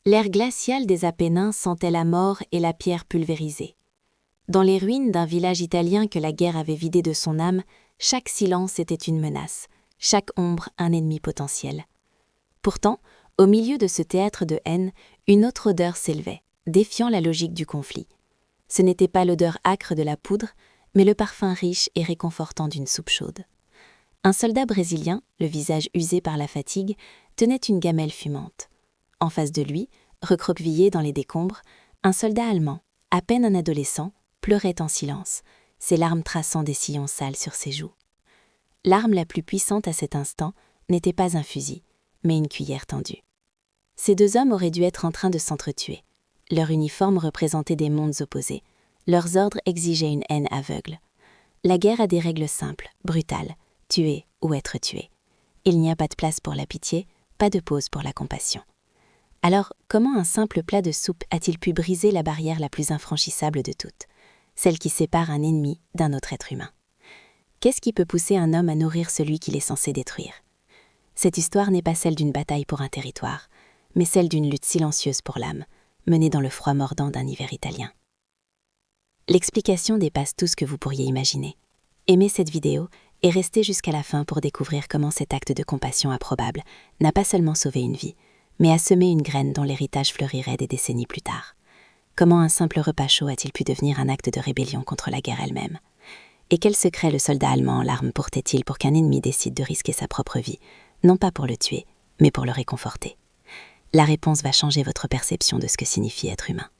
L'air glacial des Apennins sentait la mort et la pierre pulvérisée. Dans les ruines d'un village italien que la guerre avait vidé de son âme, chaque silence était une menace, chaque ombre un ennemi potentiel. Pourtant, au milieu de ce théâtre de haine, une autre odeur s'élevait, défiant la logique du conflit. Ce n'était pas l'odeur âcre de la poudre, mais le parfum riche et réconfortant d'une soupe chaude. Un soldat brésilien, le visage usé par la fatigue, tenait une gamelle fumante. En face de lui, recroquevillé dans les décombres, un soldat allemand, à peine un adolescent, pleurait en silence, ses larmes traçant des sillons sales sur ses joues. L'arme la plus puissante à cet instant n'était pas un fusil, mais une cuillère tendue. Ces deux hommes auraient dû être en train de s'entretuer. Leur uniforme représentait des mondes opposés. Leurs ordres exigeaient une haine aveugle. La guerre a des règles simples, brutales, tuer ou être tué. Il n'y a pas de place pour la pitié, pas de pause pour la compassion. Alors, comment un simple plat de soupe a-t-il pu briser la barrière la plus infranchissable de toutes, celle qui sépare un ennemi d'un autre être humain? Qu'est-ce qui peut pousser un homme à nourrir celui qu'il est censé détruire? Cette histoire n'est pas celle d'une bataille pour un territoire, mais celle d'une lutte silencieuse pour l'âme, menée dans le froid mordant d'un hiver italien. L'explication dépasse tout ce que vous pourriez imaginer. Aimez cette vidéo et restez jusqu'à la fin pour découvrir comment cet acte de compassion improbable n'a pas seulement sauvé une vie, mais a semé une graine dont l'héritage fleurirait des décennies plus tard. Comment un simple repas chaud a-t-il pu devenir un acte de rébellion contre la guerre elle-même? Et quel secret le soldat allemand en larmes portait-il pour qu'un ennemi décide de risquer sa propre vie, non pas pour le tuer, mais pour le réconforter? La réponse va changer votre perception de ce que signifie être humain.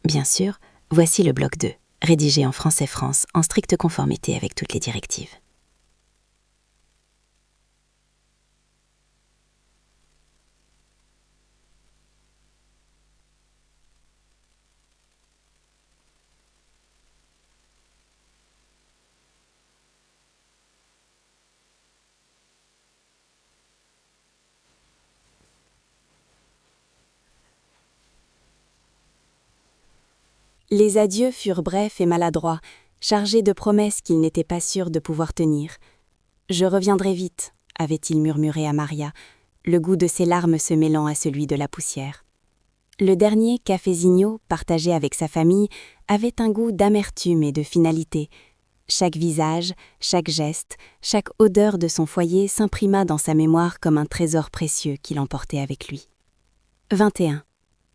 Bien sûr, voici le bloc 2, rédigé en français France en stricte conformité avec toutes les directives. Les adieux furent brefs et maladroits, chargés de promesses qu'il n'était pas sûr de pouvoir tenir. « Je reviendrai vite », avait-il murmuré à Maria, le goût de ses larmes se mêlant à celui de la poussière. Le dernier cafézinho, partagé avec sa famille, avait un goût d'amertume et de finalité. Chaque visage, chaque geste, chaque odeur de son foyer s'imprima dans sa mémoire comme un trésor précieux qu'il emportait avec lui. 21.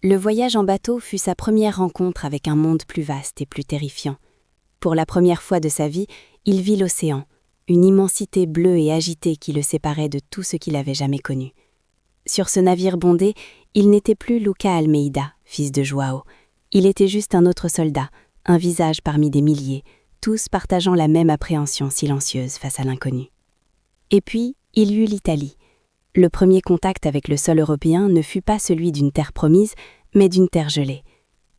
Le voyage en bateau fut sa première rencontre avec un monde plus vaste et plus terrifiant. Pour la première fois de sa vie, il vit l'océan, une immensité bleue et agitée qui le séparait de tout ce qu'il avait jamais connu. Sur ce navire bondé, il n'était plus Luca Almeida, fils de Joao. Il était juste un autre soldat, un visage parmi des milliers, tous partageant la même appréhension silencieuse face à l'inconnu. Et puis, il y eut l'Italie. Le premier contact avec le sol européen ne fut pas celui d'une terre promise, mais d'une terre gelée.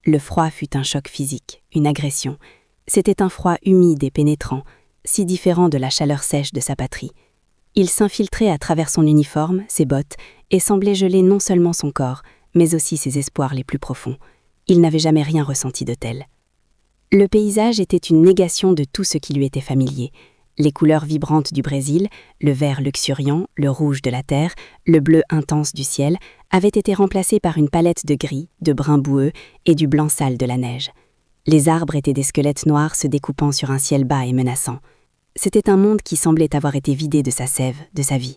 Le froid fut un choc physique, une agression. C'était un froid humide et pénétrant, si différent de la chaleur sèche de sa patrie. Il s'infiltrait à travers son uniforme, ses bottes, et semblait geler non seulement son corps, mais aussi ses espoirs les plus profonds. Il n'avait jamais rien ressenti de tel. Le paysage était une négation de tout ce qui lui était familier. Les couleurs vibrantes du Brésil, le vert luxuriant, le rouge de la terre, le bleu intense du ciel, avaient été remplacés par une palette de gris, de brun boueux et du blanc sale de la neige. Les arbres étaient des squelettes noirs se découpant sur un ciel bas et menaçant. C'était un monde qui semblait avoir été vidé de sa sève, de sa vie.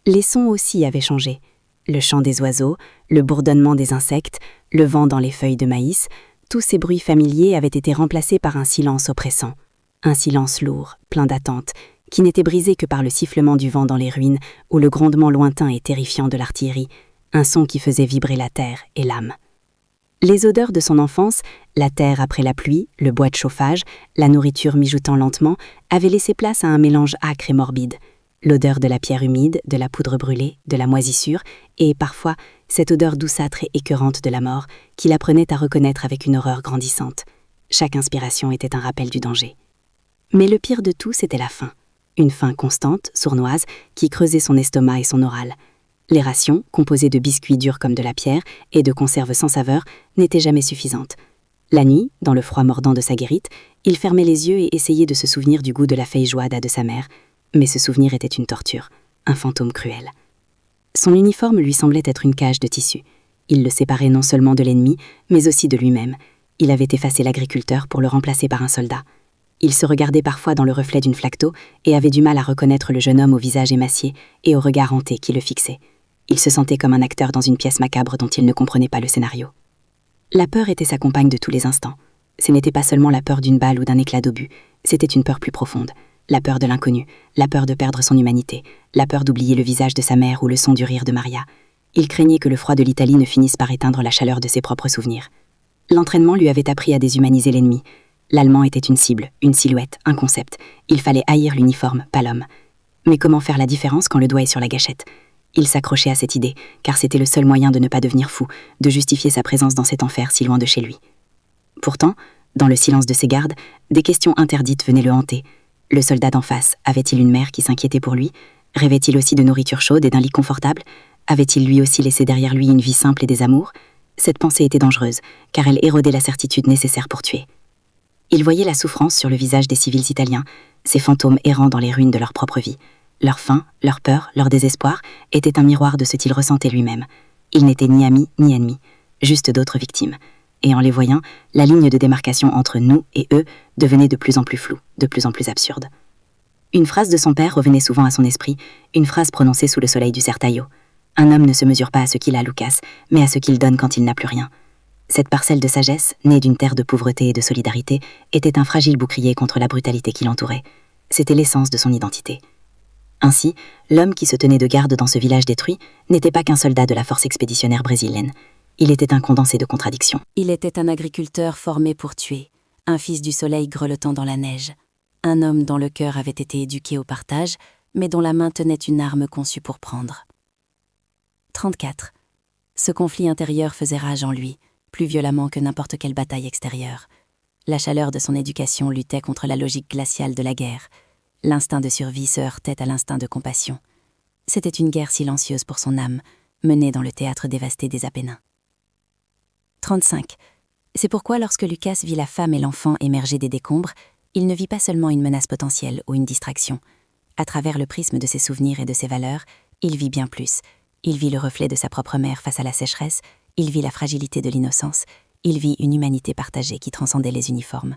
Les sons aussi avaient changé. Le chant des oiseaux, le bourdonnement des insectes, le vent dans les feuilles de maïs, tous ces bruits familiers avaient été remplacés par un silence oppressant. Un silence lourd, plein d'attente, qui n'était brisé que par le sifflement du vent dans les ruines ou le grondement lointain et terrifiant de l'artillerie, un son qui faisait vibrer la terre et l'âme. Les odeurs de son enfance, la terre après la pluie, le bois de chauffage, la nourriture mijotant lentement, avaient laissé place à un mélange âcre et morbide. L'odeur de la pierre humide, de la poudre brûlée, de la moisissure, et parfois cette odeur douceâtre et écœurante de la mort qui l'apprenait à reconnaître avec une horreur grandissante. Chaque inspiration était un rappel du danger. Mais le pire de tout, c'était la faim. Une faim constante, sournoise, qui creusait son estomac et son oral. Les rations, composées de biscuits durs comme de la pierre et de conserves sans saveur, n'étaient jamais suffisantes. La nuit, dans le froid mordant de sa guérite, il fermait les yeux et essayait de se souvenir du goût de la feijoada de sa mère. Mais ce souvenir était une torture, un fantôme cruel. Son uniforme lui semblait être une cage de tissu. Il le séparait non seulement de l'ennemi, mais aussi de lui-même. Il avait effacé l'agriculteur pour le remplacer par un soldat. Il se regardait parfois dans le reflet d'une flaque d'eau et avait du mal à reconnaître le jeune homme au visage émacié et au regard hanté qui le fixait. Il se sentait comme un acteur dans une pièce macabre dont il ne comprenait pas le scénario. La peur était sa compagne de tous les instants. Ce n'était pas seulement la peur d'une balle ou d'un éclat d'obus, c'était une peur plus profonde. La peur de l'inconnu, la peur de perdre son humanité, la peur d'oublier le visage de sa mère ou le son du rire de Maria. Il craignait que le froid de l'Italie ne finisse par éteindre la chaleur de ses propres souvenirs. L'entraînement lui avait appris à déshumaniser l'ennemi. L'Allemand était une cible, une silhouette, un concept. Il fallait haïr l'uniforme, pas l'homme. Mais comment faire la différence quand le doigt est sur la gâchette ? Il s'accrochait à cette idée, car c'était le seul moyen de ne pas devenir fou, de justifier sa présence dans cet enfer si loin de chez lui. Pourtant, dans le silence de ses gardes, des questions interdites venaient le hanter. Le soldat d'en face, avait-il une mère qui s'inquiétait pour lui ? Rêvait-il aussi de nourriture chaude et d'un lit confortable ? Avait-il lui aussi laissé derrière lui une vie simple et des amours ? Cette pensée était dangereuse, car elle érodait la certitude nécessaire pour tuer. Il voyait la souffrance sur le visage des civils italiens, ces fantômes errant dans les ruines de leur propre vie. Leur faim, leur peur, leur désespoir étaient un miroir de ce qu'il ressentait lui-même. Il n'était ni ami ni ennemi, juste d'autres victimes. Et en les voyant, la ligne de démarcation entre nous et eux devenait de plus en plus floue, de plus en plus absurde. Une phrase de son père revenait souvent à son esprit, une phrase prononcée sous le soleil du Sertaio. Un homme ne se mesure pas à ce qu'il a, Lucas, mais à ce qu'il donne quand il n'a plus rien. Cette parcelle de sagesse, née d'une terre de pauvreté et de solidarité, était un fragile bouclier contre la brutalité qui l'entourait. C'était l'essence de son identité. Ainsi, l'homme qui se tenait de garde dans ce village détruit n'était pas qu'un soldat de la force expéditionnaire brésilienne. Il était un condensé de contradictions. Il était un agriculteur formé pour tuer, un fils du soleil grelottant dans la neige, un homme dont le cœur avait été éduqué au partage, mais dont la main tenait une arme conçue pour prendre. 34. Ce conflit intérieur faisait rage en lui, plus violemment que n'importe quelle bataille extérieure. La chaleur de son éducation luttait contre la logique glaciale de la guerre. L'instinct de survie se heurtait à l'instinct de compassion. C'était une guerre silencieuse pour son âme, menée dans le théâtre dévasté des Apennins. 35. C'est pourquoi lorsque Lucas vit la femme et l'enfant émerger des décombres, il ne vit pas seulement une menace potentielle ou une distraction. À travers le prisme de ses souvenirs et de ses valeurs, il vit bien plus. Il vit le reflet de sa propre mère face à la sécheresse, il vit la fragilité de l'innocence, il vit une humanité partagée qui transcendait les uniformes.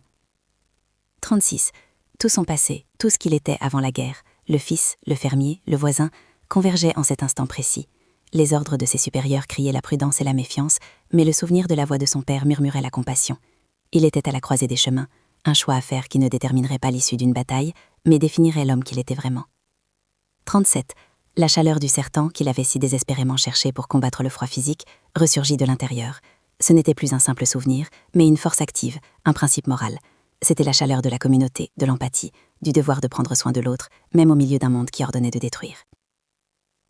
36. Tout son passé, tout ce qu'il était avant la guerre, le fils, le fermier, le voisin, convergeait en cet instant précis. Les ordres de ses supérieurs criaient la prudence et la méfiance, mais le souvenir de la voix de son père murmurait la compassion. Il était à la croisée des chemins, un choix à faire qui ne déterminerait pas l'issue d'une bataille, mais définirait l'homme qu'il était vraiment. 37. La chaleur du sertan qu'il avait si désespérément cherché pour combattre le froid physique ressurgit de l'intérieur. Ce n'était plus un simple souvenir, mais une force active, un principe moral. C'était la chaleur de la communauté, de l'empathie, du devoir de prendre soin de l'autre, même au milieu d'un monde qui ordonnait de détruire.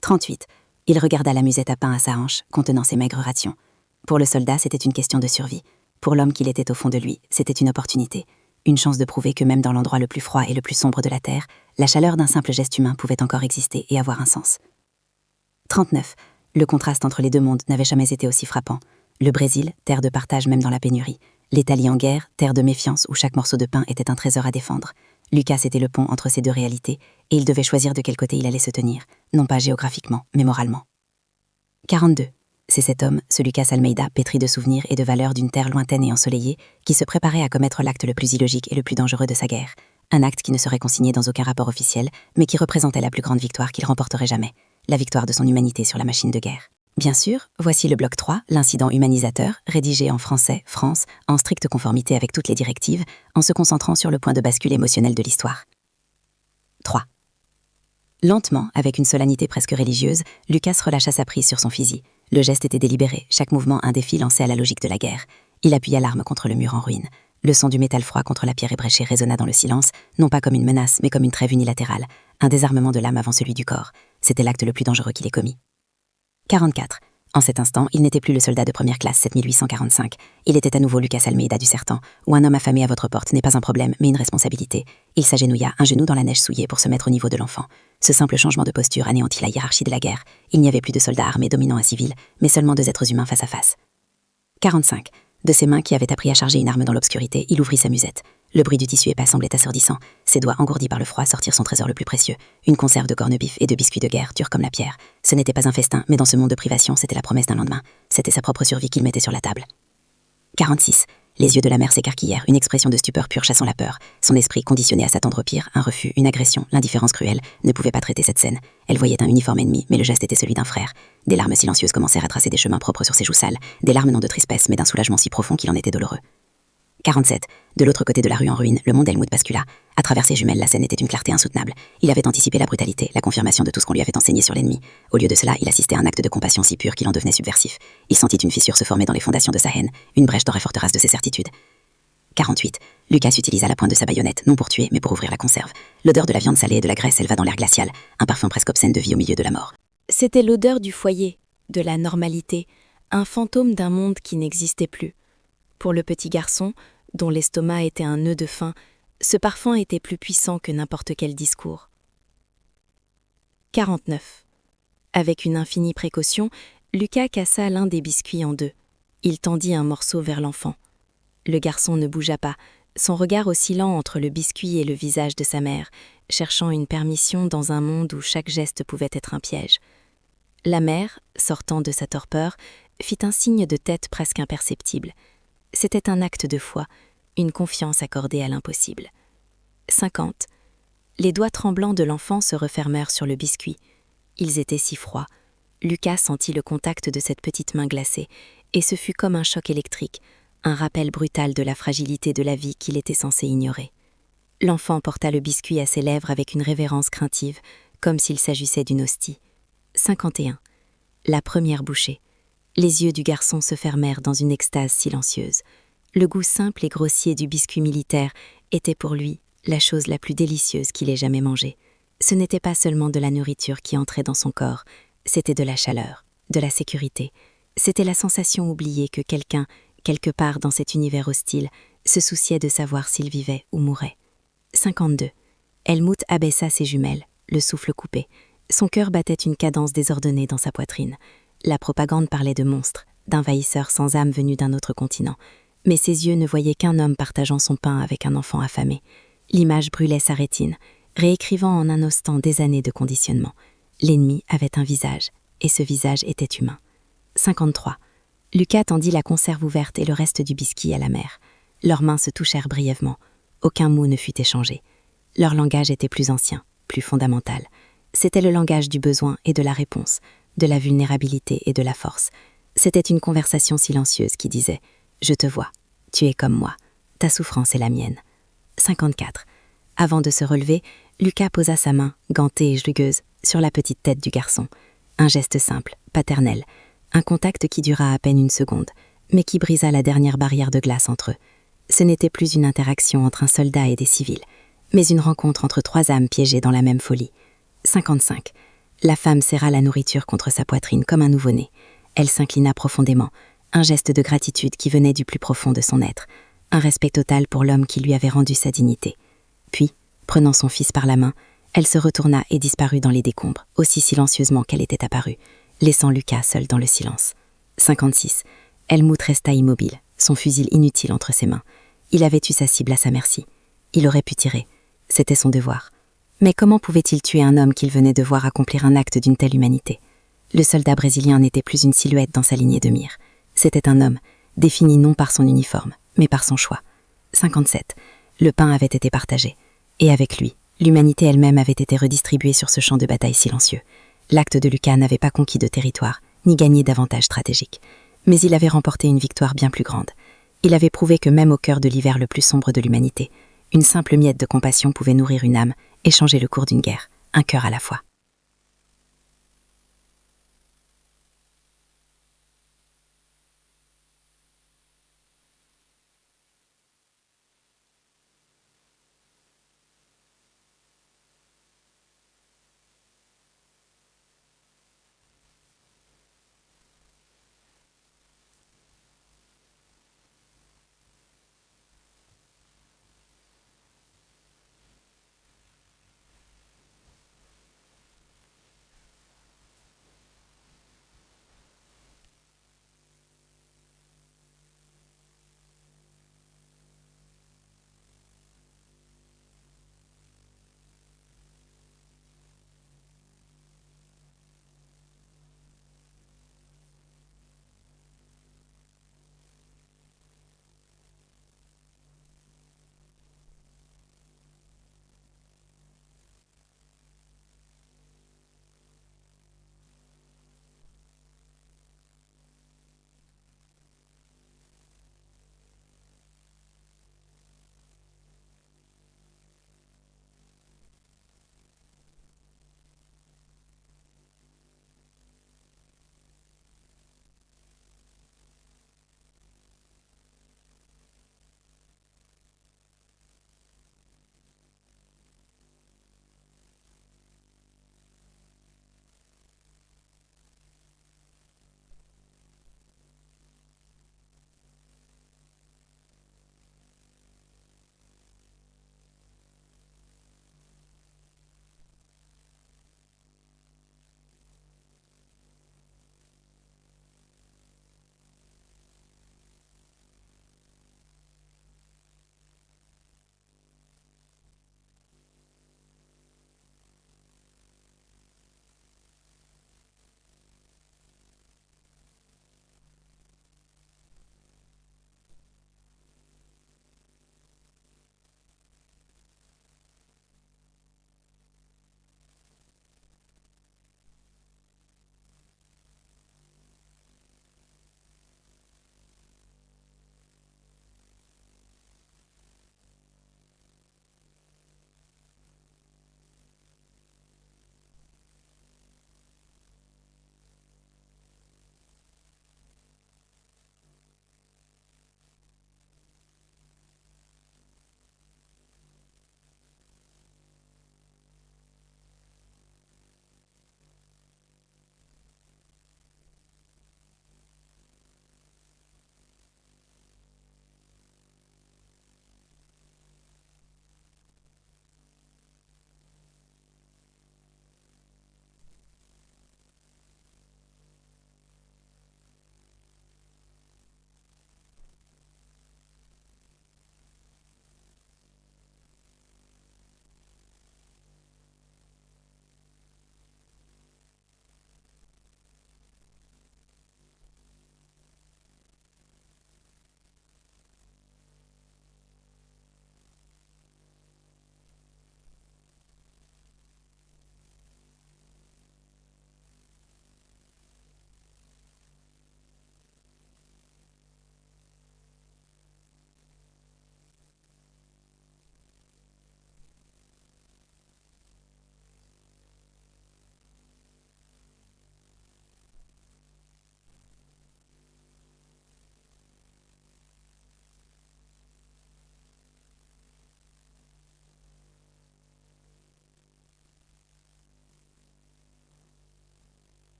38. Il regarda la musette à pain à sa hanche, contenant ses maigres rations. Pour le soldat, c'était une question de survie. Pour l'homme qu'il était au fond de lui, c'était une opportunité. Une chance de prouver que même dans l'endroit le plus froid et le plus sombre de la Terre, la chaleur d'un simple geste humain pouvait encore exister et avoir un sens. 39. Le contraste entre les deux mondes n'avait jamais été aussi frappant. Le Brésil, terre de partage même dans la pénurie. L'Italie en guerre, terre de méfiance où chaque morceau de pain était un trésor à défendre. Lucas était le pont entre ces deux réalités, et il devait choisir de quel côté il allait se tenir, non pas géographiquement, mais moralement. 42. C'est cet homme, ce Lucas Almeida, pétri de souvenirs et de valeurs d'une terre lointaine et ensoleillée, qui se préparait à commettre l'acte le plus illogique et le plus dangereux de sa guerre. Un acte qui ne serait consigné dans aucun rapport officiel, mais qui représentait la plus grande victoire qu'il remporterait jamais, la victoire de son humanité sur la machine de guerre. Bien sûr, voici le bloc 3, l'incident humanisateur, rédigé en français, France, en stricte conformité avec toutes les directives, en se concentrant sur le point de bascule émotionnel de l'histoire. 3. Lentement, avec une solennité presque religieuse, Lucas relâcha sa prise sur son fusil. Le geste était délibéré, chaque mouvement un défi lancé à la logique de la guerre. Il appuya l'arme contre le mur en ruine. Le son du métal froid contre la pierre ébréchée résonna dans le silence, non pas comme une menace, mais comme une trêve unilatérale, un désarmement de l'âme avant celui du corps. C'était l'acte le plus dangereux qu'il ait commis. 44. En cet instant, il n'était plus le soldat de première classe 7845. Il était à nouveau Lucas Almeida du Sertan, où un homme affamé à votre porte n'est pas un problème, mais une responsabilité. Il s'agenouilla, un genou dans la neige souillée pour se mettre au niveau de l'enfant. Ce simple changement de posture anéantit la hiérarchie de la guerre. Il n'y avait plus de soldats armés dominant un civil, mais seulement deux êtres humains face à face. 45. De ses mains qui avaient appris à charger une arme dans l'obscurité, il ouvrit sa musette. Le bruit du tissu épais semblait assourdissant, ses doigts engourdis par le froid sortirent son trésor le plus précieux, une conserve de corned-beef et de biscuits de guerre, durs comme la pierre. Ce n'était pas un festin, mais dans ce monde de privation, c'était la promesse d'un lendemain. C'était sa propre survie qu'il mettait sur la table. 46. Les yeux de la mère s'écarquillèrent, une expression de stupeur pure chassant la peur. Son esprit, conditionné à s'attendre au pire, un refus, une agression, l'indifférence cruelle, ne pouvait pas traiter cette scène. Elle voyait un uniforme ennemi, mais le geste était celui d'un frère. Des larmes silencieuses commencèrent à tracer des chemins propres sur ses joues sales, des larmes non de tristesse, mais d'un soulagement si profond qu'il en était douloureux. 47. De l'autre côté de la rue en ruine, le monde Helmut bascula. À travers ses jumelles, la scène était une clarté insoutenable. Il avait anticipé la brutalité, la confirmation de tout ce qu'on lui avait enseigné sur l'ennemi. Au lieu de cela, il assistait à un acte de compassion si pur qu'il en devenait subversif. Il sentit une fissure se former dans les fondations de sa haine, une brèche dans la forteresse de ses certitudes. 48. Lucas utilisa la pointe de sa baïonnette, non pour tuer, mais pour ouvrir la conserve. L'odeur de la viande salée et de la graisse éleva dans l'air glacial, un parfum presque obscène de vie au milieu de la mort. C'était l'odeur du foyer, de la normalité, un fantôme d'un monde qui n'existait plus. Pour le petit garçon, dont l'estomac était un nœud de faim, ce parfum était plus puissant que n'importe quel discours. 49. Avec une infinie précaution, Lucas cassa l'un des biscuits en deux. Il tendit un morceau vers l'enfant. Le garçon ne bougea pas, son regard oscillant entre le biscuit et le visage de sa mère, cherchant une permission dans un monde où chaque geste pouvait être un piège. La mère, sortant de sa torpeur, fit un signe de tête presque imperceptible. C'était un acte de foi, une confiance accordée à l'impossible. 50. Les doigts tremblants de l'enfant se refermèrent sur le biscuit. Ils étaient si froids. Lucas sentit le contact de cette petite main glacée, et ce fut comme un choc électrique, un rappel brutal de la fragilité de la vie qu'il était censé ignorer. L'enfant porta le biscuit à ses lèvres avec une révérence craintive, comme s'il s'agissait d'une hostie. 51. La première bouchée. Les yeux du garçon se fermèrent dans une extase silencieuse. Le goût simple et grossier du biscuit militaire était pour lui la chose la plus délicieuse qu'il ait jamais mangée. Ce n'était pas seulement de la nourriture qui entrait dans son corps, c'était de la chaleur, de la sécurité. C'était la sensation oubliée que quelqu'un, quelque part dans cet univers hostile, se souciait de savoir s'il vivait ou mourait. 52. Helmut abaissa ses jumelles, le souffle coupé. Son cœur battait une cadence désordonnée dans sa poitrine. La propagande parlait de monstres, d'envahisseurs sans âme venus d'un autre continent. Mais ses yeux ne voyaient qu'un homme partageant son pain avec un enfant affamé. L'image brûlait sa rétine, réécrivant en un instant des années de conditionnement. L'ennemi avait un visage, et ce visage était humain. 53. Lucas tendit la conserve ouverte et le reste du biscuit à la mère. Leurs mains se touchèrent brièvement. Aucun mot ne fut échangé. Leur langage était plus ancien, plus fondamental. C'était le langage du besoin et de la réponse, de la vulnérabilité et de la force. C'était une conversation silencieuse qui disait « Je te vois, tu es comme moi, ta souffrance est la mienne ». 54. Avant de se relever, Lucas posa sa main, gantée et rugueuse, sur la petite tête du garçon. Un geste simple, paternel, un contact qui dura à peine une seconde, mais qui brisa la dernière barrière de glace entre eux. Ce n'était plus une interaction entre un soldat et des civils, mais une rencontre entre trois âmes piégées dans la même folie. 55. La femme serra la nourriture contre sa poitrine comme un nouveau-né. Elle s'inclina profondément, un geste de gratitude qui venait du plus profond de son être, un respect total pour l'homme qui lui avait rendu sa dignité. Puis, prenant son fils par la main, elle se retourna et disparut dans les décombres, aussi silencieusement qu'elle était apparue, laissant Lucas seul dans le silence. 56. Helmut resta immobile, son fusil inutile entre ses mains. Il avait eu sa cible à sa merci. Il aurait pu tirer. C'était son devoir. Mais comment pouvait-il tuer un homme qu'il venait de voir accomplir un acte d'une telle humanité? Le soldat brésilien n'était plus une silhouette dans sa lignée de mire. C'était un homme, défini non par son uniforme, mais par son choix. 57. Le pain avait été partagé. Et avec lui, l'humanité elle-même avait été redistribuée sur ce champ de bataille silencieux. L'acte de Lucas n'avait pas conquis de territoire, ni gagné d'avantages stratégiques. Mais il avait remporté une victoire bien plus grande. Il avait prouvé que même au cœur de l'hiver le plus sombre de l'humanité, une simple miette de compassion pouvait nourrir une âme et changer le cours d'une guerre, un cœur à la fois.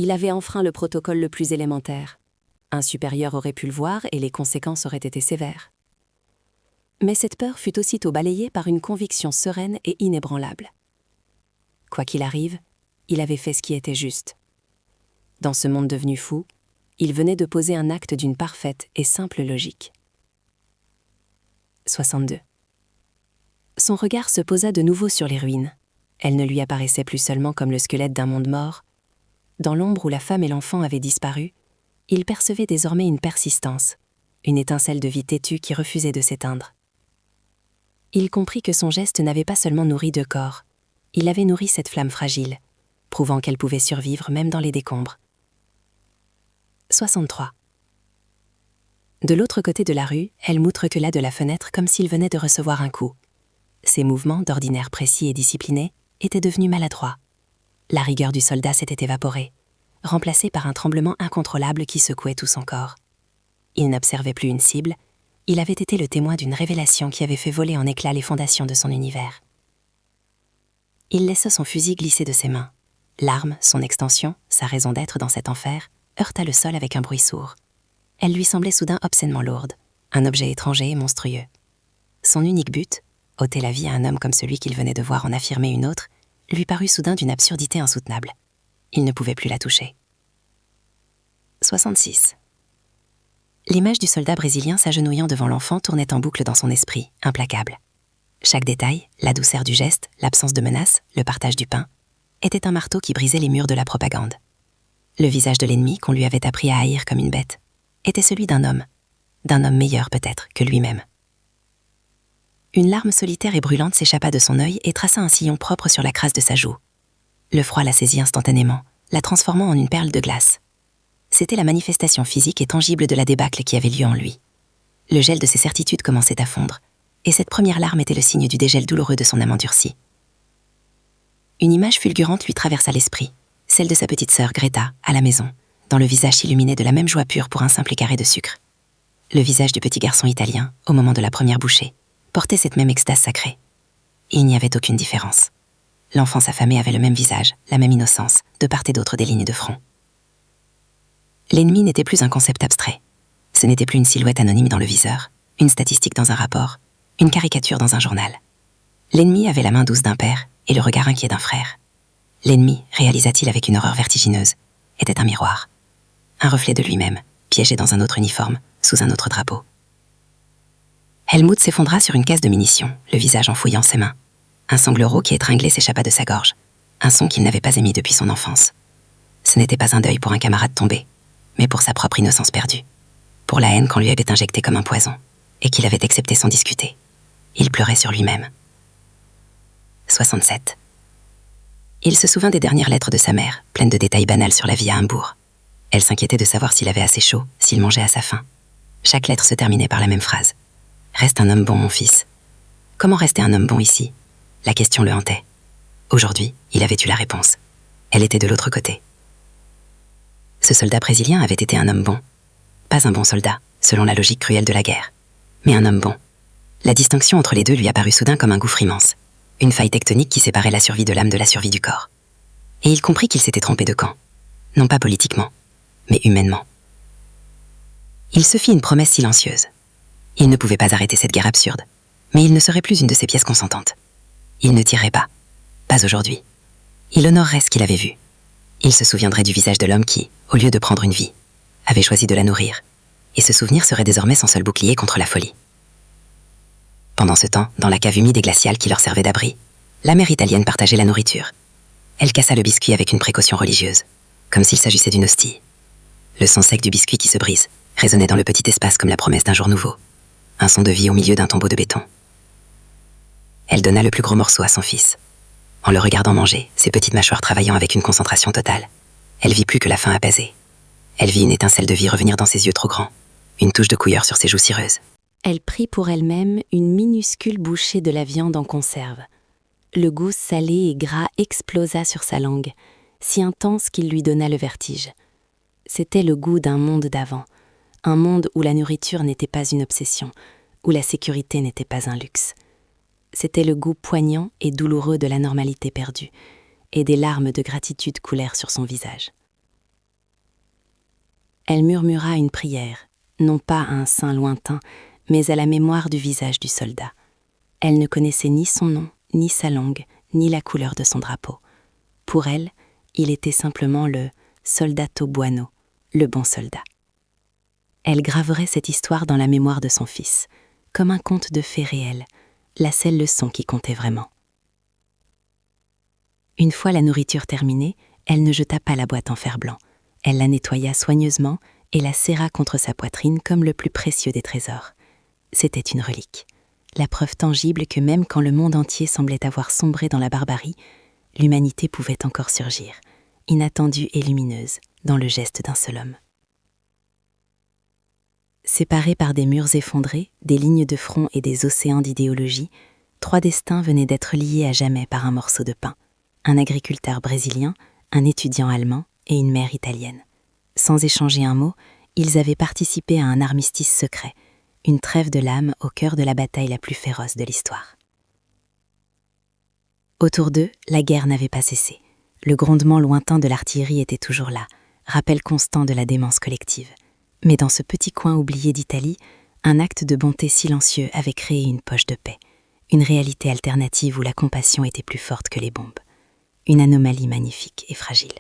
Il avait enfreint le protocole le plus élémentaire. Un supérieur aurait pu le voir et les conséquences auraient été sévères. Mais cette peur fut aussitôt balayée par une conviction sereine et inébranlable. Quoi qu'il arrive, il avait fait ce qui était juste. Dans ce monde devenu fou, il venait de poser un acte d'une parfaite et simple logique. 62. Son regard se posa de nouveau sur les ruines. Elles ne lui apparaissaient plus seulement comme le squelette d'un monde mort. Dans l'ombre où la femme et l'enfant avaient disparu, il percevait désormais une persistance, une étincelle de vie têtue qui refusait de s'éteindre. Il comprit que son geste n'avait pas seulement nourri deux corps, il avait nourri cette flamme fragile, prouvant qu'elle pouvait survivre même dans les décombres. 63. De l'autre côté de la rue, Helmut recula de la fenêtre comme s'il venait de recevoir un coup. Ses mouvements, d'ordinaire précis et disciplinés, étaient devenus maladroits. La rigueur du soldat s'était évaporée, remplacée par un tremblement incontrôlable qui secouait tout son corps. Il n'observait plus une cible, il avait été le témoin d'une révélation qui avait fait voler en éclats les fondations de son univers. Il laissa son fusil glisser de ses mains. L'arme, son extension, sa raison d'être dans cet enfer, heurta le sol avec un bruit sourd. Elle lui semblait soudain obscènement lourde, un objet étranger et monstrueux. Son unique but, ôter la vie à un homme comme celui qu'il venait de voir en affirmer une autre, lui parut soudain d'une absurdité insoutenable. Il ne pouvait plus la toucher. 66. L'image du soldat brésilien s'agenouillant devant l'enfant tournait en boucle dans son esprit, implacable. Chaque détail, la douceur du geste, l'absence de menace, le partage du pain, était un marteau qui brisait les murs de la propagande. Le visage de l'ennemi qu'on lui avait appris à haïr comme une bête était celui d'un homme meilleur peut-être que lui-même. Une larme solitaire et brûlante s'échappa de son œil et traça un sillon propre sur la crasse de sa joue. Le froid la saisit instantanément, la transformant en une perle de glace. C'était la manifestation physique et tangible de la débâcle qui avait lieu en lui. Le gel de ses certitudes commençait à fondre, et cette première larme était le signe du dégel douloureux de son âme endurcie. Une image fulgurante lui traversa l'esprit, celle de sa petite sœur Greta, à la maison, dont le visage s'illuminait de la même joie pure pour un simple carré de sucre. Le visage du petit garçon italien, au moment de la première bouchée, portait cette même extase sacrée. Et il n'y avait aucune différence. L'enfance affamé avait le même visage, la même innocence, de part et d'autre des lignes de front. L'ennemi n'était plus un concept abstrait. Ce n'était plus une silhouette anonyme dans le viseur, une statistique dans un rapport, une caricature dans un journal. L'ennemi avait la main douce d'un père et le regard inquiet d'un frère. L'ennemi, réalisa-t-il avec une horreur vertigineuse, était un miroir. Un reflet de lui-même, piégé dans un autre uniforme, sous un autre drapeau. Helmut s'effondra sur une caisse de munitions, le visage en fouillant ses mains. Un sanglot rauque qui étringlé s'échappa de sa gorge, un son qu'il n'avait pas émis depuis son enfance. Ce n'était pas un deuil pour un camarade tombé, mais pour sa propre innocence perdue, pour la haine qu'on lui avait injectée comme un poison, et qu'il avait accepté sans discuter. Il pleurait sur lui-même. 67. Il se souvint des dernières lettres de sa mère, pleines de détails banals sur la vie à Hambourg. Elle s'inquiétait de savoir s'il avait assez chaud, s'il mangeait à sa faim. Chaque lettre se terminait par la même phrase. « Reste un homme bon, mon fils. » Comment rester un homme bon ici ? La question le hantait. Aujourd'hui, il avait eu la réponse. Elle était de l'autre côté. Ce soldat brésilien avait été un homme bon. Pas un bon soldat, selon la logique cruelle de la guerre, mais un homme bon. La distinction entre les deux lui apparut soudain comme un gouffre immense, une faille tectonique qui séparait la survie de l'âme de la survie du corps. Et il comprit qu'il s'était trompé de camp, non pas politiquement, mais humainement. Il se fit une promesse silencieuse. Il ne pouvait pas arrêter cette guerre absurde, mais il ne serait plus une de ses pièces consentantes. Il ne tirerait pas aujourd'hui. Il honorerait ce qu'il avait vu. Il se souviendrait du visage de l'homme qui, au lieu de prendre une vie, avait choisi de la nourrir, et ce souvenir serait désormais son seul bouclier contre la folie. Pendant ce temps, dans la cave humide et glaciale qui leur servait d'abri, la mère italienne partageait la nourriture. Elle cassa le biscuit avec une précaution religieuse, comme s'il s'agissait d'une hostie. Le son sec du biscuit qui se brise résonnait dans le petit espace comme la promesse d'un jour nouveau, un son de vie au milieu d'un tombeau de béton. Elle donna le plus gros morceau à son fils. En le regardant manger, ses petites mâchoires travaillant avec une concentration totale, elle vit plus que la faim apaisée. Elle vit une étincelle de vie revenir dans ses yeux trop grands, une touche de couilleur sur ses joues cireuses. Elle prit pour elle-même une minuscule bouchée de la viande en conserve. Le goût salé et gras explosa sur sa langue, si intense qu'il lui donna le vertige. C'était le goût d'un monde d'avant, un monde où la nourriture n'était pas une obsession, où la sécurité n'était pas un luxe. C'était le goût poignant et douloureux de la normalité perdue, et des larmes de gratitude coulèrent sur son visage. Elle murmura une prière, non pas à un saint lointain, mais à la mémoire du visage du soldat. Elle ne connaissait ni son nom, ni sa langue, ni la couleur de son drapeau. Pour elle, il était simplement le soldato buono, le bon soldat. Elle graverait cette histoire dans la mémoire de son fils, comme un conte de fées réel, la seule leçon qui comptait vraiment. Une fois la nourriture terminée, elle ne jeta pas la boîte en fer-blanc. Elle la nettoya soigneusement et la serra contre sa poitrine comme le plus précieux des trésors. C'était une relique, la preuve tangible que même quand le monde entier semblait avoir sombré dans la barbarie, l'humanité pouvait encore surgir, inattendue et lumineuse, dans le geste d'un seul homme. Séparés par des murs effondrés, des lignes de front et des océans d'idéologie, 3 destins venaient d'être liés à jamais par un morceau de pain. Un agriculteur brésilien, un étudiant allemand et une mère italienne. Sans échanger un mot, ils avaient participé à un armistice secret, une trêve de l'âme au cœur de la bataille la plus féroce de l'histoire. Autour d'eux, la guerre n'avait pas cessé. Le grondement lointain de l'artillerie était toujours là, rappel constant de la démence collective. Mais dans ce petit coin oublié d'Italie, un acte de bonté silencieux avait créé une poche de paix, une réalité alternative où la compassion était plus forte que les bombes. Une anomalie magnifique et fragile.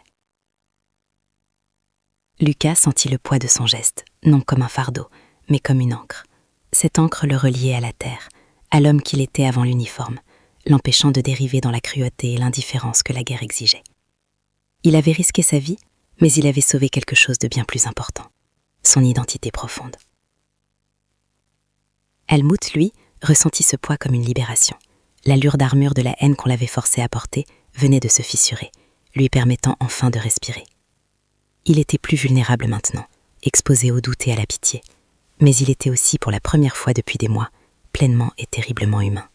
Lucas sentit le poids de son geste, non comme un fardeau, mais comme une ancre. Cette ancre le reliait à la terre, à l'homme qu'il était avant l'uniforme, l'empêchant de dériver dans la cruauté et l'indifférence que la guerre exigeait. Il avait risqué sa vie, mais il avait sauvé quelque chose de bien plus important, son identité profonde. Helmut, lui, ressentit ce poids comme une libération. L'allure d'armure de la haine qu'on l'avait forcé à porter venait de se fissurer, lui permettant enfin de respirer. Il était plus vulnérable maintenant, exposé au doute et à la pitié, mais il était aussi, pour la première fois depuis des mois, pleinement et terriblement humain.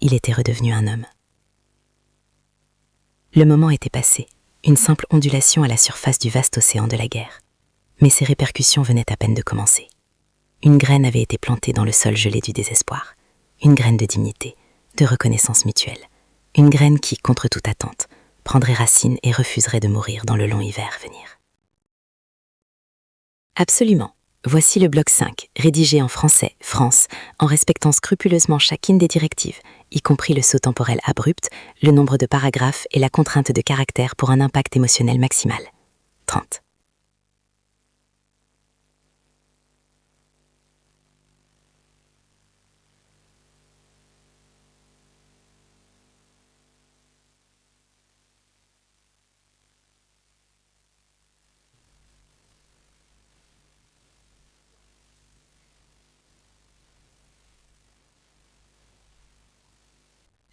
Il était redevenu un homme. Le moment était passé, une simple ondulation à la surface du vaste océan de la guerre. Mais ses répercussions venaient à peine de commencer. Une graine avait été plantée dans le sol gelé du désespoir, une graine de dignité, de reconnaissance mutuelle, une graine qui, contre toute attente, prendrait racine et refuserait de mourir dans le long hiver à venir. Absolument. Voici le bloc 5, rédigé en français, France, en respectant scrupuleusement chacune des directives, y compris le saut temporel abrupt, le nombre de paragraphes et la contrainte de caractère pour un impact émotionnel maximal. 30.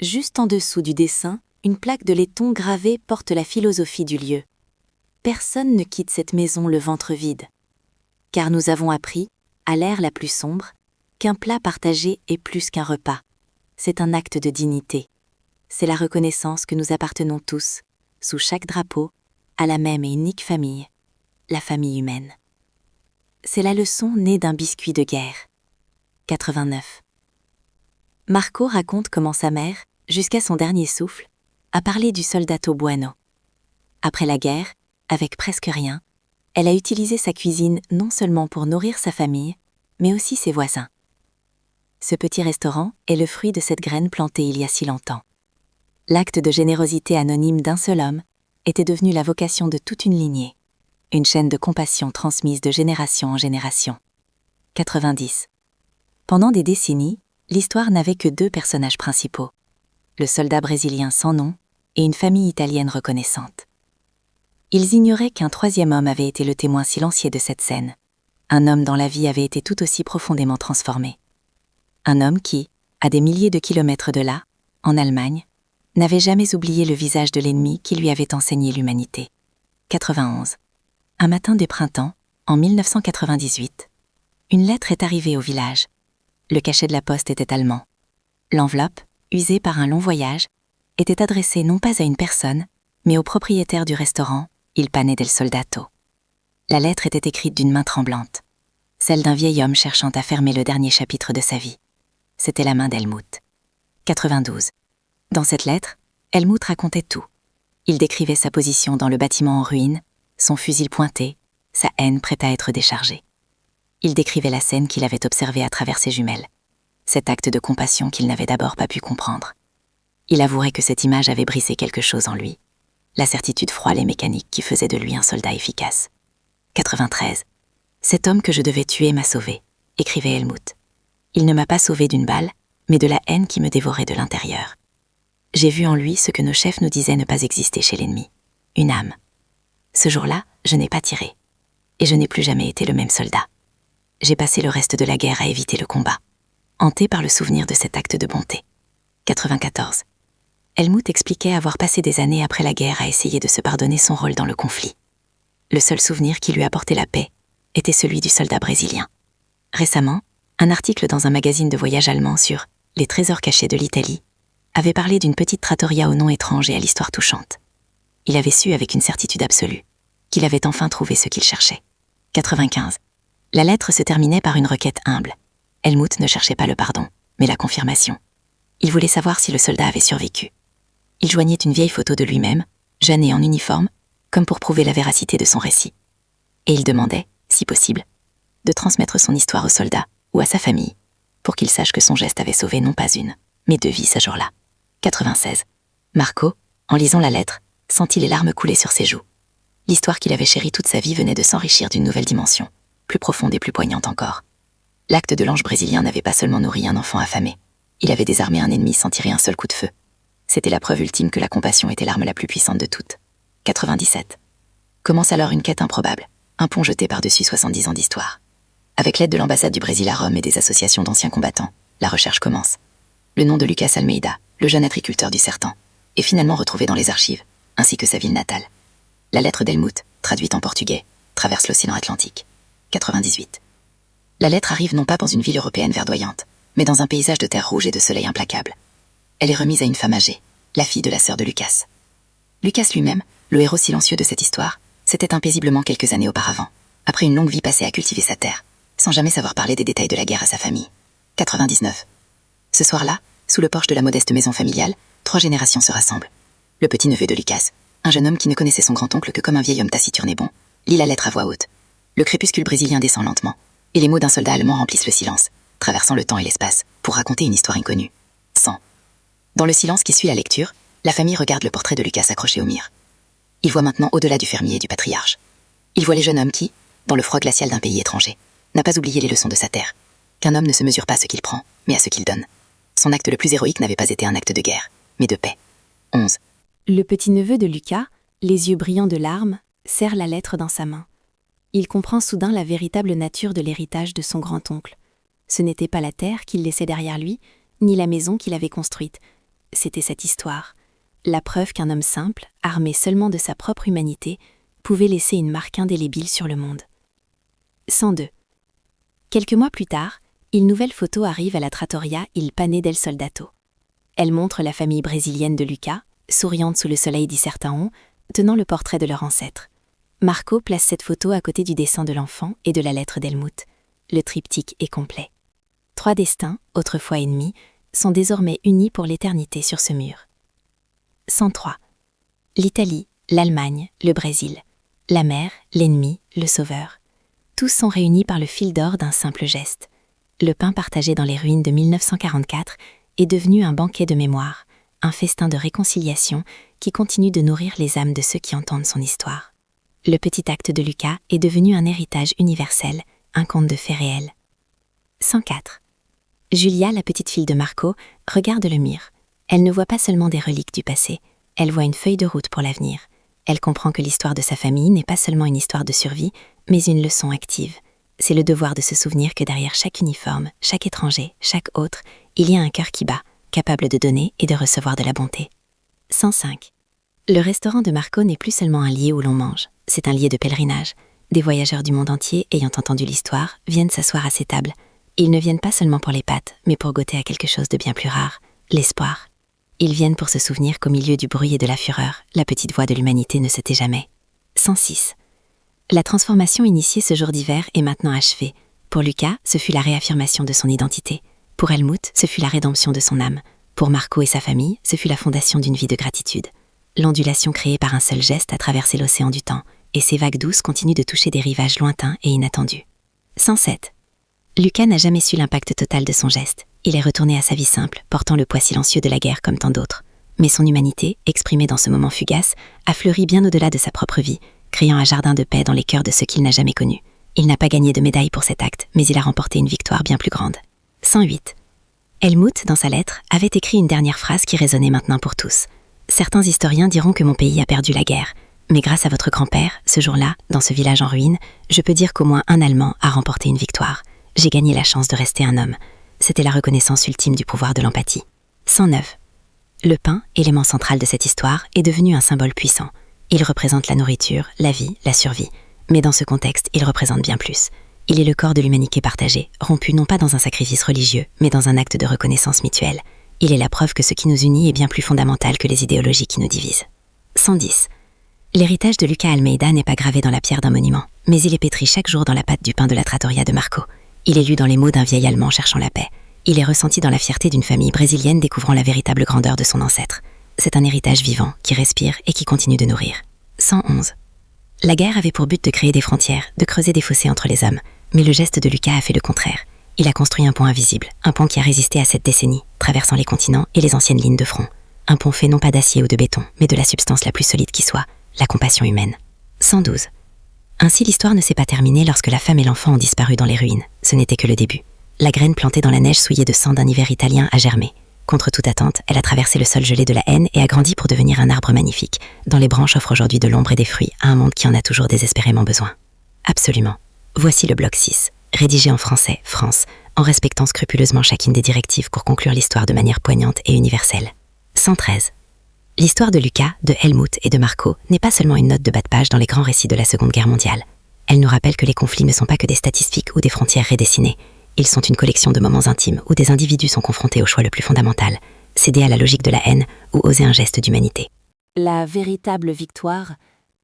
Juste en dessous du dessin, une plaque de laiton gravée porte la philosophie du lieu. Personne ne quitte cette maison le ventre vide. Car nous avons appris, à l'ère la plus sombre, qu'un plat partagé est plus qu'un repas. C'est un acte de dignité. C'est la reconnaissance que nous appartenons tous, sous chaque drapeau, à la même et unique famille, la famille humaine. C'est la leçon née d'un biscuit de guerre. 89. Marco raconte comment sa mère, jusqu'à son dernier souffle, a parlé du soldato buono. Après la guerre, avec presque rien, elle a utilisé sa cuisine non seulement pour nourrir sa famille, mais aussi ses voisins. Ce petit restaurant est le fruit de cette graine plantée il y a si longtemps. L'acte de générosité anonyme d'un seul homme était devenu la vocation de toute une lignée, une chaîne de compassion transmise de génération en génération. 90. Pendant des décennies, l'histoire n'avait que 2 personnages principaux, le soldat brésilien sans nom et une famille italienne reconnaissante. Ils ignoraient qu'un 3e homme avait été le témoin silencieux de cette scène, un homme dont la vie avait été tout aussi profondément transformée. Un homme qui, à des milliers de kilomètres de là, en Allemagne, n'avait jamais oublié le visage de l'ennemi qui lui avait enseigné l'humanité. 91. Un matin de printemps, en 1998, une lettre est arrivée au village. Le cachet de la poste était allemand. L'enveloppe, usée par un long voyage, était adressée non pas à une personne, mais au propriétaire du restaurant, Il Pane del Soldato. La lettre était écrite d'une main tremblante, celle d'un vieil homme cherchant à fermer le dernier chapitre de sa vie. C'était la main d'Helmut. 92. Dans cette lettre, Helmut racontait tout. Il décrivait sa position dans le bâtiment en ruine, son fusil pointé, sa haine prête à être déchargée. Il décrivait la scène qu'il avait observée à travers ses jumelles, cet acte de compassion qu'il n'avait d'abord pas pu comprendre. Il avouerait que cette image avait brisé quelque chose en lui, la certitude froide et mécanique qui faisait de lui un soldat efficace. 93. Cet homme que je devais tuer m'a sauvé, écrivait Helmut. Il ne m'a pas sauvé d'une balle, mais de la haine qui me dévorait de l'intérieur. J'ai vu en lui ce que nos chefs nous disaient ne pas exister chez l'ennemi, une âme. Ce jour-là, je n'ai pas tiré, et je n'ai plus jamais été le même soldat. J'ai passé le reste de la guerre à éviter le combat, hanté par le souvenir de cet acte de bonté. 94. Helmut expliquait avoir passé des années après la guerre à essayer de se pardonner son rôle dans le conflit. Le seul souvenir qui lui apportait la paix était celui du soldat brésilien. Récemment, un article dans un magazine de voyage allemand sur « Les trésors cachés de l'Italie » avait parlé d'une petite trattoria au nom étrange et à l'histoire touchante. Il avait su avec une certitude absolue qu'il avait enfin trouvé ce qu'il cherchait. 95. La lettre se terminait par une requête humble. Helmut ne cherchait pas le pardon, mais la confirmation. Il voulait savoir si le soldat avait survécu. Il joignait une vieille photo de lui-même, jeune et en uniforme, comme pour prouver la véracité de son récit. Et il demandait, si possible, de transmettre son histoire au soldat ou à sa famille, pour qu'il sache que son geste avait sauvé non pas une, mais 2 vies ce jour-là. 96. Marco, en lisant la lettre, sentit les larmes couler sur ses joues. L'histoire qu'il avait chérie toute sa vie venait de s'enrichir d'une nouvelle dimension, plus profonde et plus poignante encore. L'acte de l'ange brésilien n'avait pas seulement nourri un enfant affamé, il avait désarmé un ennemi sans tirer un seul coup de feu. C'était la preuve ultime que la compassion était l'arme la plus puissante de toutes. 97. Commence alors une quête improbable, un pont jeté par-dessus 70 ans d'histoire. Avec l'aide de l'ambassade du Brésil à Rome et des associations d'anciens combattants, la recherche commence. Le nom de Lucas Almeida, le jeune agriculteur du Sertão, est finalement retrouvé dans les archives, ainsi que sa ville natale. La lettre d'Helmut, traduite en portugais, traverse l'océan Atlantique. 98. La lettre arrive non pas dans une ville européenne verdoyante, mais dans un paysage de terre rouge et de soleil implacable. Elle est remise à une femme âgée, la fille de la sœur de Lucas. Lucas lui-même, le héros silencieux de cette histoire, s'était paisiblement quelques années auparavant, après une longue vie passée à cultiver sa terre, sans jamais savoir parler des détails de la guerre à sa famille. 99. Ce soir-là, sous le porche de la modeste maison familiale, 3 générations se rassemblent. Le petit-neveu de Lucas, un jeune homme qui ne connaissait son grand-oncle que comme un vieil homme taciturne et bon, lit la lettre à voix haute. Le crépuscule brésilien descend lentement, et les mots d'un soldat allemand remplissent le silence, traversant le temps et l'espace, pour raconter une histoire inconnue. 100. Dans le silence qui suit la lecture, la famille regarde le portrait de Lucas accroché au mur. Il voit maintenant au-delà du fermier et du patriarche. Il voit les jeunes hommes qui, dans le froid glacial d'un pays étranger, n'a pas oublié les leçons de sa terre. Qu'un homme ne se mesure pas à ce qu'il prend, mais à ce qu'il donne. Son acte le plus héroïque n'avait pas été un acte de guerre, mais de paix. 11. Le petit-neveu de Lucas, les yeux brillants de larmes, serre la lettre dans sa main. Il comprend soudain la véritable nature de l'héritage de son grand-oncle. Ce n'était pas la terre qu'il laissait derrière lui, ni la maison qu'il avait construite. C'était cette histoire. La preuve qu'un homme simple, armé seulement de sa propre humanité, pouvait laisser une marque indélébile sur le monde. 102. Quelques mois plus tard, une nouvelle photo arrive à la trattoria Il Pane del Soldato. Elle montre la famille brésilienne de Lucas, souriante sous le soleil du Sertão, tenant le portrait de leur ancêtre. Marco place cette photo à côté du dessin de l'enfant et de la lettre d'Helmut. Le triptyque est complet. 3 destins, autrefois ennemis, sont désormais unis pour l'éternité sur ce mur. 103. L'Italie, l'Allemagne, le Brésil. La mer, l'ennemi, le sauveur. Tous sont réunis par le fil d'or d'un simple geste. Le pain partagé dans les ruines de 1944 est devenu un banquet de mémoire, un festin de réconciliation qui continue de nourrir les âmes de ceux qui entendent son histoire. Le petit acte de Lucas est devenu un héritage universel, un conte de faits réels. 104. Julia, la petite fille de Marco, regarde le mur. Elle ne voit pas seulement des reliques du passé, elle voit une feuille de route pour l'avenir. Elle comprend que l'histoire de sa famille n'est pas seulement une histoire de survie, mais une leçon active. C'est le devoir de se souvenir que derrière chaque uniforme, chaque étranger, chaque autre, il y a un cœur qui bat, capable de donner et de recevoir de la bonté. 105. Le restaurant de Marco n'est plus seulement un lieu où l'on mange, c'est un lieu de pèlerinage. Des voyageurs du monde entier, ayant entendu l'histoire, viennent s'asseoir à ces tables. Ils ne viennent pas seulement pour les pâtes, mais pour goûter à quelque chose de bien plus rare, l'espoir. Ils viennent pour se souvenir qu'au milieu du bruit et de la fureur, la petite voix de l'humanité ne se tait jamais. 106. La transformation initiée ce jour d'hiver est maintenant achevée. Pour Lucas, ce fut la réaffirmation de son identité. Pour Helmut, ce fut la rédemption de son âme. Pour Marco et sa famille, ce fut la fondation d'une vie de gratitude. L'ondulation créée par un seul geste a traversé l'océan du temps, et ces vagues douces continuent de toucher des rivages lointains et inattendus. 107. Lucas n'a jamais su l'impact total de son geste. Il est retourné à sa vie simple, portant le poids silencieux de la guerre comme tant d'autres. Mais son humanité, exprimée dans ce moment fugace, a fleuri bien au-delà de sa propre vie, créant un jardin de paix dans les cœurs de ceux qu'il n'a jamais connus. Il n'a pas gagné de médaille pour cet acte, mais il a remporté une victoire bien plus grande. 108. Helmut, dans sa lettre, avait écrit une dernière phrase qui résonnait maintenant pour tous. Certains historiens diront que mon pays a perdu la guerre, mais grâce à votre grand-père, ce jour-là, dans ce village en ruine, je peux dire qu'au moins un Allemand a remporté une victoire. J'ai gagné la chance de rester un homme. C'était la reconnaissance ultime du pouvoir de l'empathie. 109. Le pain, élément central de cette histoire, est devenu un symbole puissant. Il représente la nourriture, la vie, la survie. Mais dans ce contexte, il représente bien plus. Il est le corps de l'humanité partagée, rompu non pas dans un sacrifice religieux, mais dans un acte de reconnaissance mutuelle. Il est la preuve que ce qui nous unit est bien plus fondamental que les idéologies qui nous divisent. 110. L'héritage de Lucas Almeida n'est pas gravé dans la pierre d'un monument, mais il est pétri chaque jour dans la pâte du pain de la trattoria de Marco. Il est lu dans les mots d'un vieil Allemand cherchant la paix. Il est ressenti dans la fierté d'une famille brésilienne découvrant la véritable grandeur de son ancêtre. C'est un héritage vivant, qui respire et qui continue de nourrir. 111. La guerre avait pour but de créer des frontières, de creuser des fossés entre les hommes. Mais le geste de Lucas a fait le contraire. Il a construit un pont invisible, un pont qui a résisté à cette décennie, traversant les continents et les anciennes lignes de front. Un pont fait non pas d'acier ou de béton, mais de la substance la plus solide qui soit, la compassion humaine. 112. Ainsi l'histoire ne s'est pas terminée lorsque la femme et l'enfant ont disparu dans les ruines. Ce n'était que le début. La graine plantée dans la neige souillée de sang d'un hiver italien a germé. Contre toute attente, elle a traversé le sol gelé de la haine et a grandi pour devenir un arbre magnifique, dont les branches offrent aujourd'hui de l'ombre et des fruits à un monde qui en a toujours désespérément besoin. Absolument. Voici le bloc 6, rédigé en français, France, en respectant scrupuleusement chacune des directives pour conclure l'histoire de manière poignante et universelle. 113. L'histoire de Lucas, de Helmut et de Marco n'est pas seulement une note de bas de page dans les grands récits de la Seconde Guerre mondiale. Elle nous rappelle que les conflits ne sont pas que des statistiques ou des frontières redessinées. Ils sont une collection de moments intimes où des individus sont confrontés au choix le plus fondamental, céder à la logique de la haine ou oser un geste d'humanité. La véritable victoire,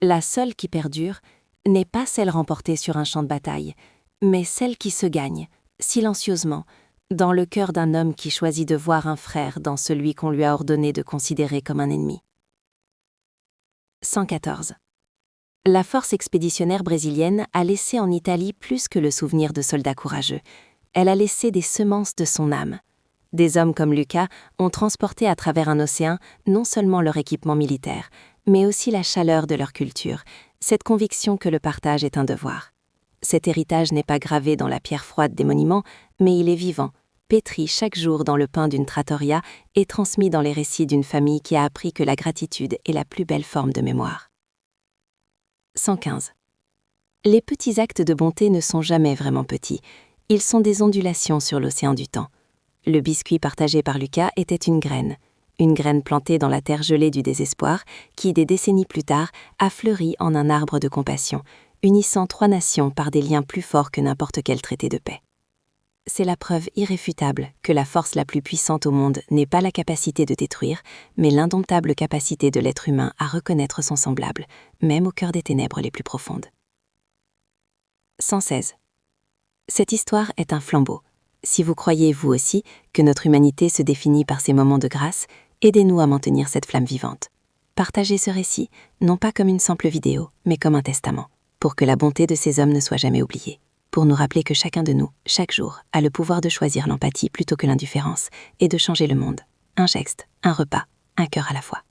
la seule qui perdure, n'est pas celle remportée sur un champ de bataille, mais celle qui se gagne, silencieusement, dans le cœur d'un homme qui choisit de voir un frère dans celui qu'on lui a ordonné de considérer comme un ennemi. 114. La force expéditionnaire brésilienne a laissé en Italie plus que le souvenir de soldats courageux. Elle a laissé des semences de son âme. Des hommes comme Lucas ont transporté à travers un océan non seulement leur équipement militaire, mais aussi la chaleur de leur culture, cette conviction que le partage est un devoir. Cet héritage n'est pas gravé dans la pierre froide des monuments, mais il est vivant, pétri chaque jour dans le pain d'une trattoria et transmis dans les récits d'une famille qui a appris que la gratitude est la plus belle forme de mémoire. 115. Les petits actes de bonté ne sont jamais vraiment petits. Ils sont des ondulations sur l'océan du temps. Le biscuit partagé par Lucas était une graine plantée dans la terre gelée du désespoir, qui, des décennies plus tard, a fleuri en un arbre de compassion, unissant 3 nations par des liens plus forts que n'importe quel traité de paix. C'est la preuve irréfutable que la force la plus puissante au monde n'est pas la capacité de détruire, mais l'indomptable capacité de l'être humain à reconnaître son semblable, même au cœur des ténèbres les plus profondes. 116. Cette histoire est un flambeau. Si vous croyez, vous aussi, que notre humanité se définit par ces moments de grâce, aidez-nous à maintenir cette flamme vivante. Partagez ce récit, non pas comme une simple vidéo, mais comme un testament, pour que la bonté de ces hommes ne soit jamais oubliée, pour nous rappeler que chacun de nous, chaque jour, a le pouvoir de choisir l'empathie plutôt que l'indifférence, et de changer le monde. Un geste, un repas, un cœur à la fois.